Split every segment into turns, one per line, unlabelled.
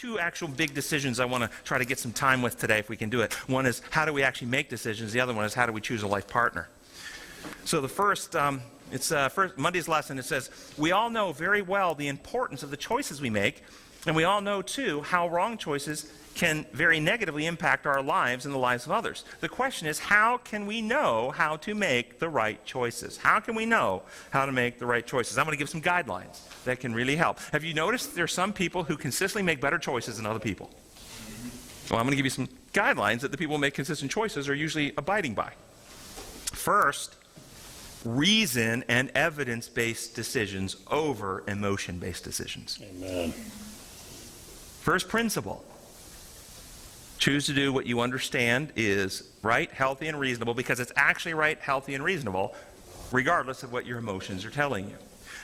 two actual big decisions I want to try to get some time with today if we can do it. One is how do we actually make decisions? The other one is how do we choose a life partner? So the first, first Monday's lesson, it says, we all know very well the importance of the choices we make, and we all know too how wrong choices can very negatively impact our lives and the lives of others. The question is, how can we know how to make the right choices? How can we know how to make the right choices? I'm going to give some guidelines that can really help. Have you noticed there are some people who consistently make better choices than other people? Well, I'm going to give you some guidelines that the people who make consistent choices are usually abiding by. First, reason and evidence-based decisions over emotion-based decisions.
Amen.
First principle. Choose to do what you understand is right, healthy, and reasonable because it's actually right, healthy, and reasonable regardless of what your emotions are telling you.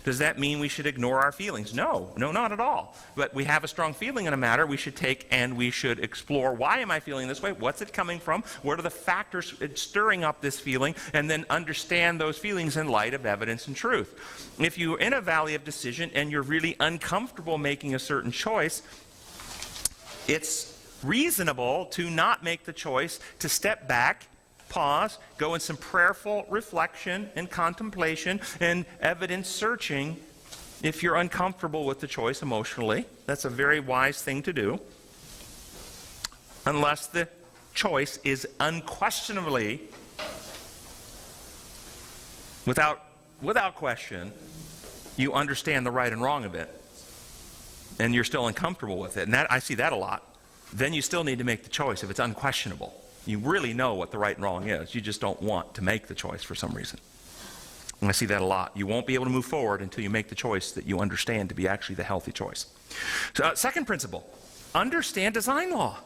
Does that mean we should ignore our feelings? No, not at all. But we have a strong feeling in a matter we should take and we should explore. Why am I feeling this way? What's it coming from? What are the factors stirring up this feeling? And then understand those feelings in light of evidence and truth. If you're in a valley of decision and you're really uncomfortable making a certain choice, it's reasonable to not make the choice, to step back, pause, go in some prayerful reflection and contemplation and evidence searching if you're uncomfortable with the choice emotionally. That's a very wise thing to do. Unless the choice is unquestionably, without question, you understand the right and wrong of it, and you're still uncomfortable with it. And that I see that a lot. Then you still need to make the choice if it's unquestionable. You really know what the right and wrong is. You just don't want to make the choice for some reason. And I see that a lot. You won't be able to move forward until you make the choice that you understand to be actually the healthy choice. So, second principle, understand design law.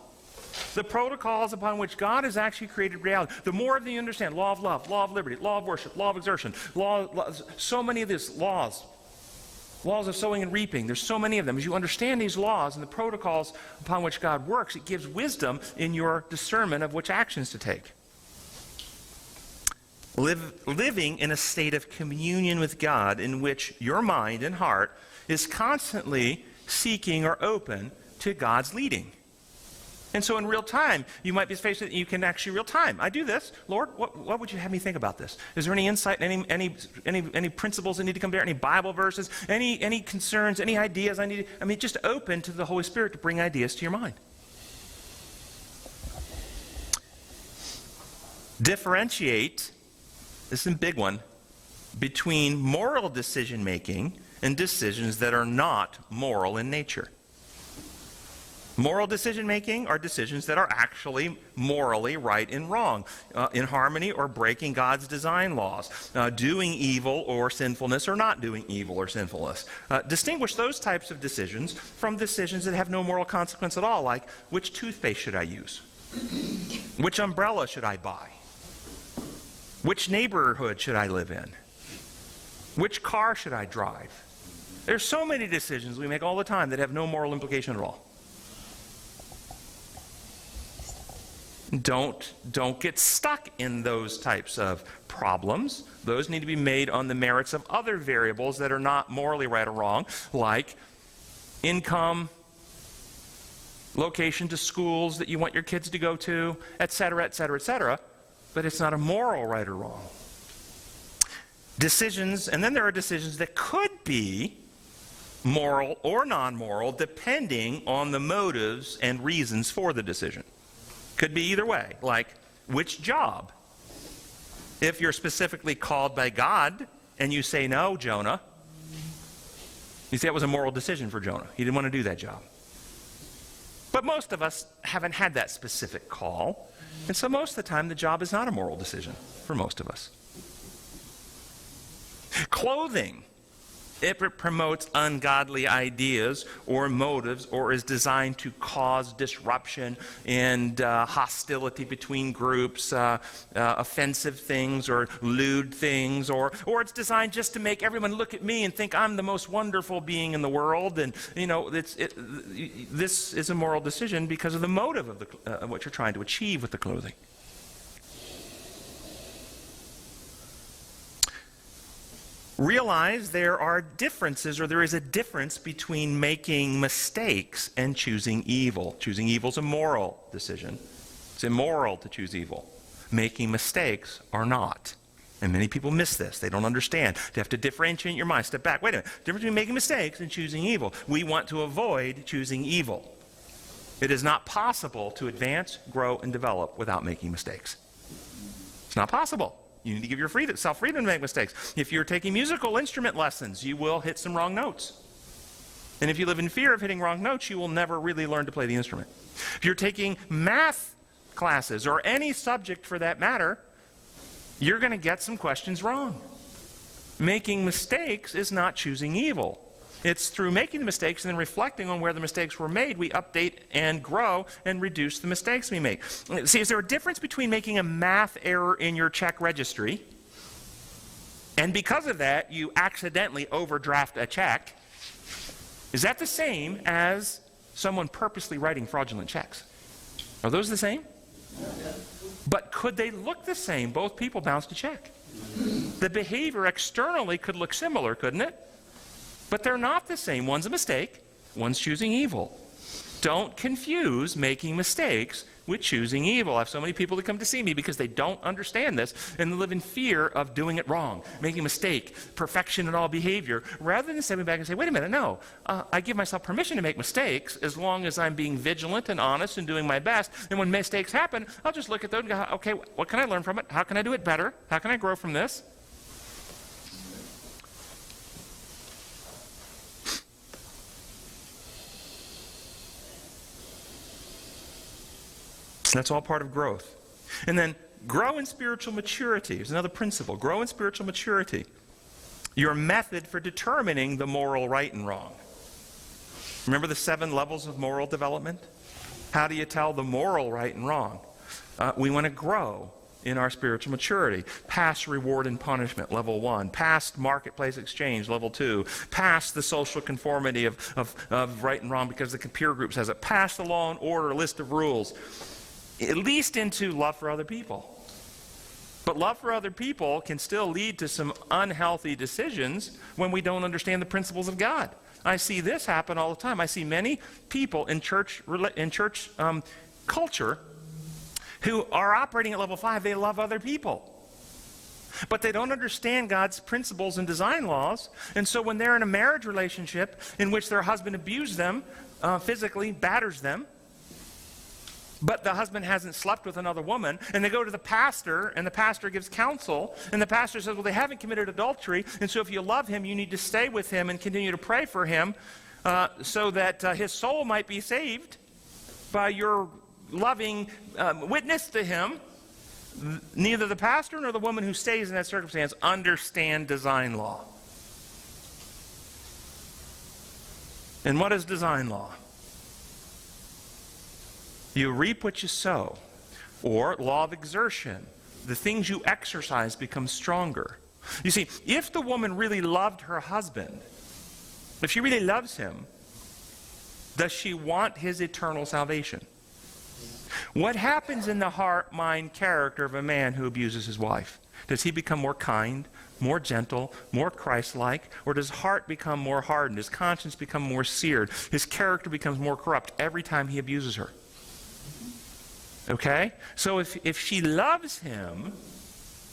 The protocols upon which God has actually created reality. The more of you understand, law of love, law of liberty, law of worship, law of exertion, so many of these laws of sowing and reaping, there's so many of them. As you understand these laws and the protocols upon which God works, it gives wisdom in your discernment of which actions to take. Living in a state of communion with God in which your mind and heart is constantly seeking or open to God's leading. And so in real time, you might be faced with, you can actually real time. I do this. Lord, what would you have me think about this? Is there any insight, any principles that need to come there, any Bible verses, any concerns, any ideas I need? Just open to the Holy Spirit to bring ideas to your mind. Differentiate, this is a big one, between moral decision making and decisions that are not moral in nature. Moral decision-making are decisions that are actually morally right and wrong, in harmony or breaking God's design laws, doing evil or sinfulness or not doing evil or sinfulness. Distinguish those types of decisions from decisions that have no moral consequence at all, like which toothpaste should I use? Which umbrella should I buy? Which neighborhood should I live in? Which car should I drive? There's so many decisions we make all the time that have no moral implication at all. Don't get stuck in those types of problems. Those need to be made on the merits of other variables that are not morally right or wrong, like income, location to schools that you want your kids to go to, etc., etc., etc. But it's not a moral right or wrong. Decisions, and then there are decisions that could be moral or non-moral depending on the motives and reasons for the decision. Could be either way, like which job? If you're specifically called by God and you say no, Jonah, you say it was a moral decision for Jonah. He didn't want to do that job. But most of us haven't had that specific call, and so most of the time the job is not a moral decision for most of us. Clothing. If it promotes ungodly ideas or motives or is designed to cause disruption and hostility between groups, offensive things or lewd things, or it's designed just to make everyone look at me and think I'm the most wonderful being in the world, and this is a moral decision because of the motive of what you're trying to achieve with the clothing. Realize there are differences, or there is a difference between making mistakes and choosing evil. Choosing evil is a moral decision. It's immoral to choose evil. Making mistakes are not. And many people miss this. They don't understand. You have to differentiate your mind. Step back. Wait a minute. Difference between making mistakes and choosing evil. We want to avoid choosing evil. It is not possible to advance, grow, and develop without making mistakes. It's not possible. You need to give yourself freedom to make mistakes. If you're taking musical instrument lessons, you will hit some wrong notes. And if you live in fear of hitting wrong notes, you will never really learn to play the instrument. If you're taking math classes, or any subject for that matter, you're going to get some questions wrong. Making mistakes is not choosing evil. It's through making the mistakes and then reflecting on where the mistakes were made, we update and grow and reduce the mistakes we make. See, is there a difference between making a math error in your check registry, and because of that, you accidentally overdraft a check? Is that the same as someone purposely writing fraudulent checks? Are those the same? But could they look the same? Both people bounced a check. The behavior externally could look similar, couldn't it? But they're not the same. One's a mistake, one's choosing evil. Don't confuse making mistakes with choosing evil. I have so many people that come to see me because they don't understand this and they live in fear of doing it wrong, making a mistake, perfection in all behavior, rather than stepping back and say, wait a minute, no, I give myself permission to make mistakes as long as I'm being vigilant and honest and doing my best. And when mistakes happen, I'll just look at those and go, okay, what can I learn from it? How can I do it better? How can I grow from this? That's all part of growth. And then grow in spiritual maturity. There's another principle. Grow in spiritual maturity. Your method for determining the moral right and wrong. Remember the 7 levels of moral development? How do you tell the moral right and wrong? We want to grow in our spiritual maturity. Past reward and punishment, level 1. Past marketplace exchange, level 2. Past the social conformity of right and wrong because the peer group says it. Past the law and order list of rules. At least into love for other people. But love for other people can still lead to some unhealthy decisions when we don't understand the principles of God. I see this happen all the time. I see many people in church culture who are operating at level 5. They love other people. But they don't understand God's principles and design laws. And so when they're in a marriage relationship in which their husband abused them, physically batters them, but the husband hasn't slept with another woman, and they go to the pastor, and the pastor gives counsel, and the pastor says, well, they haven't committed adultery, and so if you love him, you need to stay with him and continue to pray for him so that his soul might be saved by your loving witness to him. Neither the pastor nor the woman who stays in that circumstance understand design law. And what is design law? You reap what you sow, or law of exertion. The things you exercise become stronger. You see, if the woman really loved her husband, if she really loves him, does she want his eternal salvation? What happens in the heart, mind, character of a man who abuses his wife? Does he become more kind, more gentle, more Christ-like? Or does his heart become more hardened? His conscience become more seared? His character becomes more corrupt every time he abuses her? Okay? So if she loves him,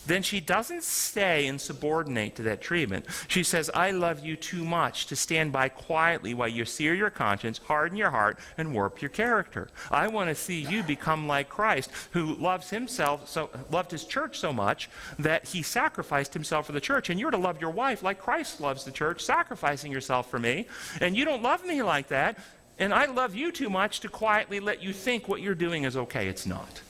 then she doesn't stay and subordinate to that treatment. She says, I love you too much to stand by quietly while you sear your conscience, harden your heart, and warp your character. I want to see you become like Christ, who loved his church so much that he sacrificed himself for the church. And you're to love your wife like Christ loves the church, sacrificing yourself for me. And you don't love me like that. And I love you too much to quietly let you think what you're doing is okay. It's not.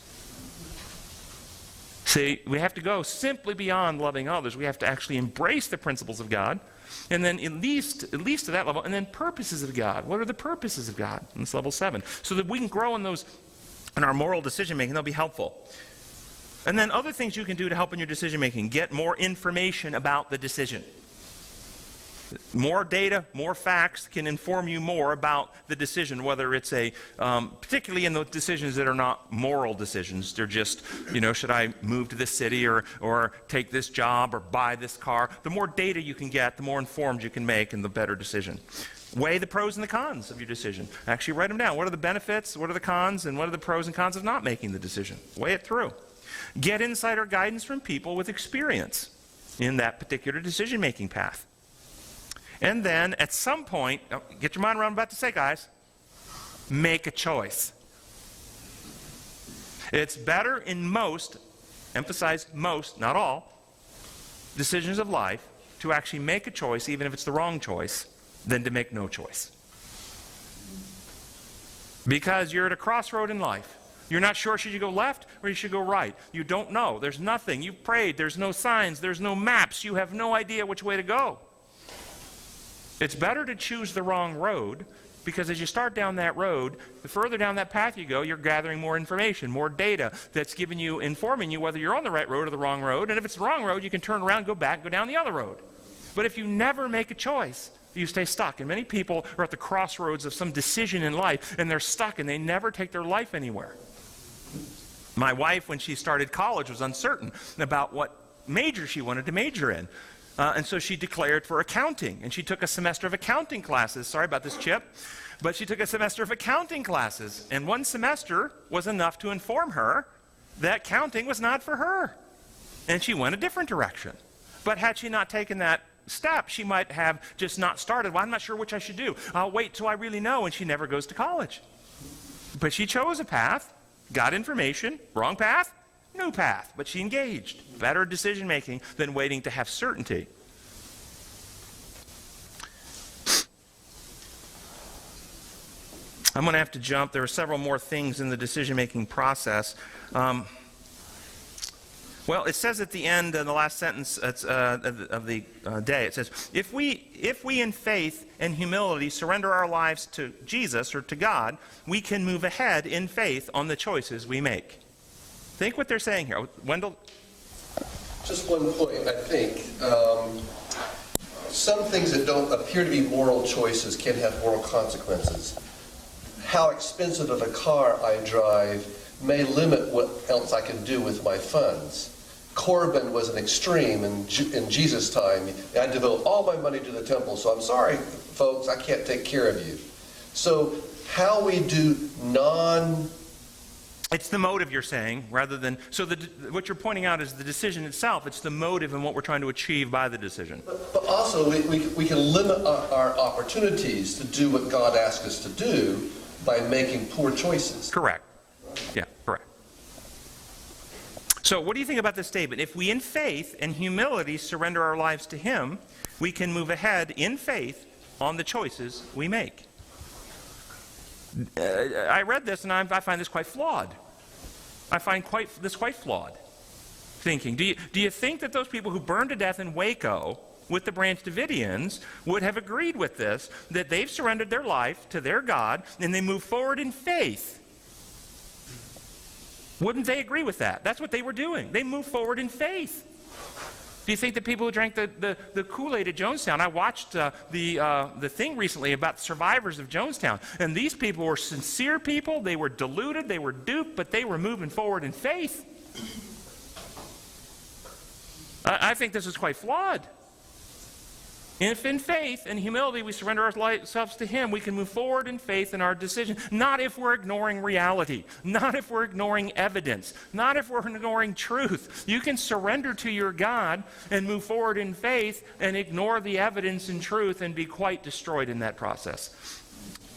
See, we have to go simply beyond loving others. We have to actually embrace the principles of God, and then at least to that level, and then purposes of God. What are the purposes of God? And it's level 7. So that we can grow in those, in our moral decision making. They'll be helpful. And then other things you can do to help in your decision making. Get more information about the decision. More data, more facts can inform you more about the decision, whether it's particularly in the decisions that are not moral decisions. They're just, should I move to this city or take this job or buy this car? The more data you can get, the more informed you can make and the better decision. Weigh the pros and the cons of your decision. Actually write them down. What are the benefits? What are the cons? And what are the pros and cons of not making the decision? Weigh it through. Get insider guidance from people with experience in that particular decision-making path. And then, at some point, get your mind around what I'm about to say, guys, make a choice. It's better in most, emphasize most, not all, decisions of life to actually make a choice, even if it's the wrong choice, than to make no choice. Because you're at a crossroad in life. You're not sure, should you go left or you should go right? You don't know. There's nothing. You've prayed. There's no signs. There's no maps. You have no idea which way to go. It's better to choose the wrong road, because as you start down that road, the further down that path you go, you're gathering more information, more data that's informing you whether you're on the right road or the wrong road. And if it's the wrong road, you can turn around, go back, go down the other road. But if you never make a choice, you stay stuck. And many people are at the crossroads of some decision in life, and they're stuck, and they never take their life anywhere. My wife, when she started college, was uncertain about what major she wanted to major in. And so she declared for accounting, and she took a semester of accounting classes. Sorry about this, Chip. But she took a semester of accounting classes, and one semester was enough to inform her that accounting was not for her. And she went a different direction. But had she not taken that step, she might have just not started. Well, I'm not sure which I should do. I'll wait till I really know, and she never goes to college. But she chose a path, got information, wrong path, new path, but she engaged. Better decision making than waiting to have certainty. I'm going to have to jump. There are several more things in the decision making process. Well, it says at the end, in the last sentence of the day, it says, if we in faith and humility surrender our lives to Jesus or to God, we can move ahead in faith on the choices we make. Think what they're saying here. Wendell?
Just one point, I think. Some things that don't appear to be moral choices can have moral consequences. How expensive of a car I drive may limit what else I can do with my funds. Corbin was an extreme in Jesus' time. I had to devote all my money to the temple, so I'm sorry, folks, I can't take care of you. So how we do
It's the motive, you're saying, rather than... So what you're pointing out is the decision itself. It's the motive and what we're trying to achieve by the decision.
But also, we can limit our opportunities to do what God asks us to do by making poor choices.
Correct. Yeah, correct. So what do you think about this statement? If we in faith and humility surrender our lives to Him, we can move ahead in faith on the choices we make. I read this and I find this quite flawed. I find this quite flawed thinking. Do you think that those people who burned to death in Waco with the Branch Davidians would have agreed with this, that they've surrendered their life to their God and they move forward in faith? Wouldn't they agree with that? That's what they were doing. They moved forward in faith. Do you think the people who drank the Kool-Aid at Jonestown? I watched the thing recently about the survivors of Jonestown. And these people were sincere people. They were deluded. They were duped. But they were moving forward in faith. I think this is quite flawed. If in faith and humility we surrender ourselves to Him, we can move forward in faith in our decision. Not if we're ignoring reality. Not if we're ignoring evidence. Not if we're ignoring truth. You can surrender to your God and move forward in faith and ignore the evidence and truth and be quite destroyed in that process.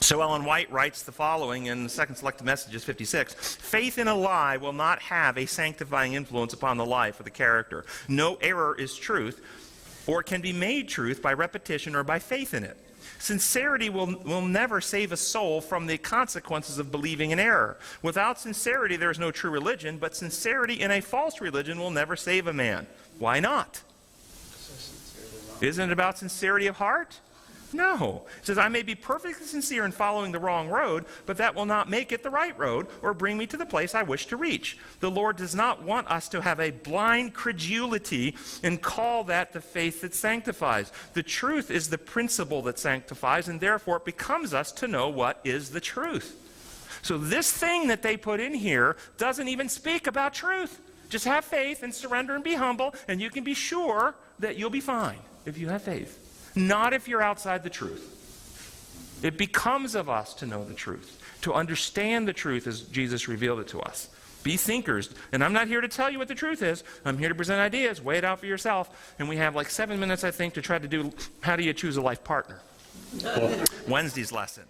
So Ellen White writes the following in the Second Selected Messages 56. Faith in a lie will not have a sanctifying influence upon the life or the character. No error is truth, or can be made truth by repetition or by faith in it. Sincerity will never save a soul from the consequences of believing in error. Without sincerity, there is no true religion, but sincerity in a false religion will never save a man. Why not? Isn't it about sincerity of heart? No. It says, I may be perfectly sincere in following the wrong road, but that will not make it the right road or bring me to the place I wish to reach. The Lord does not want us to have a blind credulity and call that the faith that sanctifies. The truth is the principle that sanctifies, and therefore it becomes us to know what is the truth. So this thing that they put in here doesn't even speak about truth. Just have faith and surrender and be humble, and you can be sure that you'll be fine if you have faith. Not if you're outside the truth. It becomes of us to know the truth, to understand the truth as Jesus revealed it to us. Be thinkers. And I'm not here to tell you what the truth is. I'm here to present ideas. Weigh it out for yourself. And we have like 7 minutes, I think, to try to do how do you choose a life partner. Wednesday's lesson.